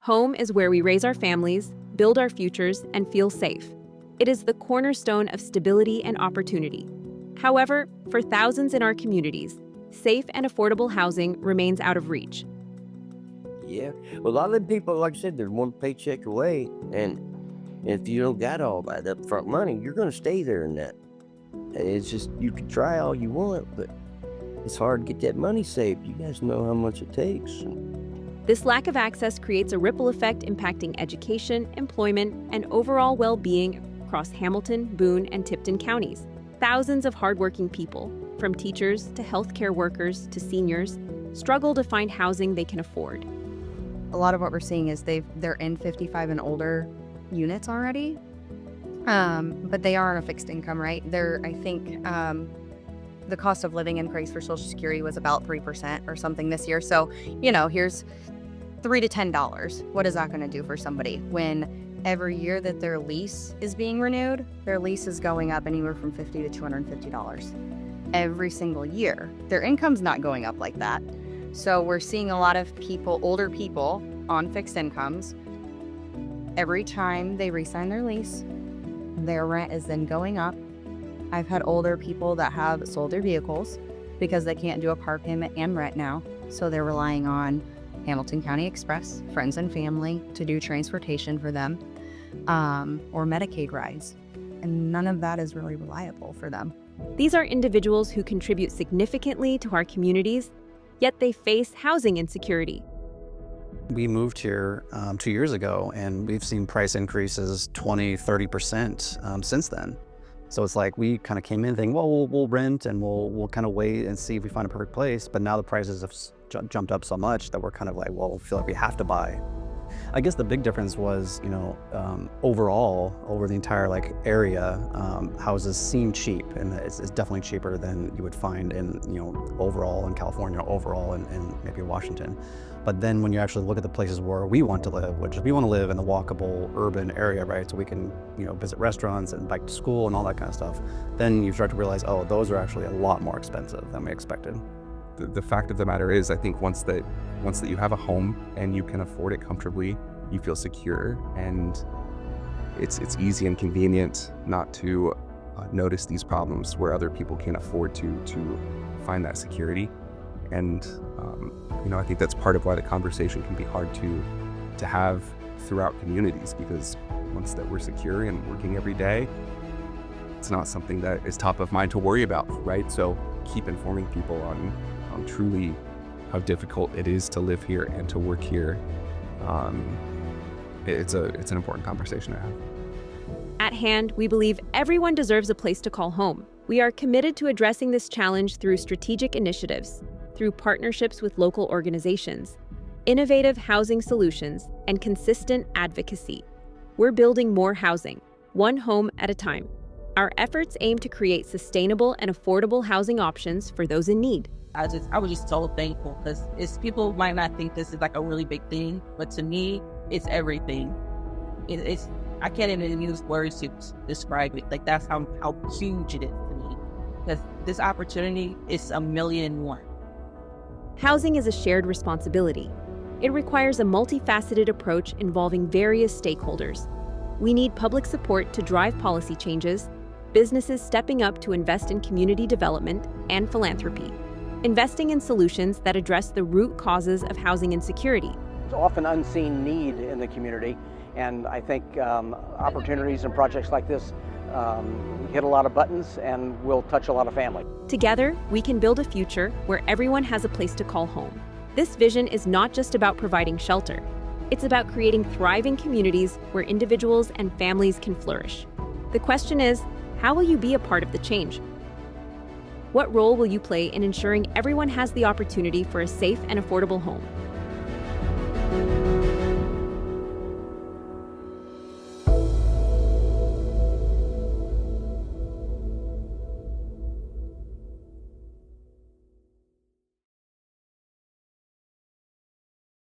Home is where we raise our families, build our futures, and feel safe. It is the cornerstone of stability and opportunity. However, for thousands in our communities, safe and affordable housing remains out of reach. Yeah. Well, a lot of them people, like I said, they're one paycheck away. And if you don't got all that upfront money, you're going to stay there in that. It's just, you can try all you want, but it's hard to get that money saved. You guys know how much it takes. This lack of access creates a ripple effect impacting education, employment, and overall well-being across Hamilton, Boone, and Tipton counties. Thousands of hardworking people, from teachers to healthcare workers to seniors, struggle to find housing they can afford. A lot of what we're seeing is they're in 55 and older units already, but they are on a fixed income, right? I think the cost of living increase for Social Security was about 3% or something this year. So, here's $3 to $10. What is that going to do for somebody when every year that their lease is being renewed, their lease is going up anywhere from $50 to $250 every single year? Their income's not going up like that. So we're seeing a lot of people, older people on fixed incomes, every time they re-sign their lease, their rent is then going up. I've had older people that have sold their vehicles because they can't do a car payment and rent now. So they're relying on Hamilton County Express, friends and family to do transportation for them, or Medicaid rides. And none of that is really reliable for them. These are individuals who contribute significantly to our communities, yet they face housing insecurity. We moved here 2 years ago, and we've seen price increases 20-30% since then. So it's like we kind of came in thinking, well, we'll rent and we'll kind of wait and see if we find a perfect place. But now the prices have jumped up so much that we're kind of like, well, we feel like we have to buy. I guess the big difference was, overall, over the entire area, houses seem cheap, and it's definitely cheaper than you would find in, overall in California, overall in maybe Washington. But then when you actually look at the places where we want to live, which is we want to live in the walkable urban area, right? So we can, visit restaurants and bike to school and all that kind of stuff. Then you start to realize, oh, those are actually a lot more expensive than we expected. The fact of the matter is, I think once that you have a home and you can afford it comfortably, you feel secure, and it's easy and convenient not to notice these problems where other people can't afford to find that security. And I think that's part of why the conversation can be hard to have throughout communities, because once that we're secure and working every day, it's not something that is top of mind to worry about, right? So keep informing people on truly how difficult it is to live here and to work here. It's an important conversation to have. At hand, we believe everyone deserves a place to call home. We are committed to addressing this challenge through strategic initiatives, through partnerships with local organizations, innovative housing solutions, and consistent advocacy. We're building more housing, one home at a time. Our efforts aim to create sustainable and affordable housing options for those in need. I was just so thankful, because people might not think this is a really big thing, but to me, it's everything. I can't even use words to describe it. That's how huge it is to me. Because this opportunity is a million and one. Housing is a shared responsibility. It requires a multifaceted approach involving various stakeholders. We need public support to drive policy changes, businesses stepping up to invest in community development, and philanthropy, investing in solutions that address the root causes of housing insecurity. It's often unseen need in the community, and I think opportunities and projects like this hit a lot of buttons and will touch a lot of families. Together, we can build a future where everyone has a place to call home. This vision is not just about providing shelter. It's about creating thriving communities where individuals and families can flourish. The question is, how will you be a part of the change? What role will you play in ensuring everyone has the opportunity for a safe and affordable home?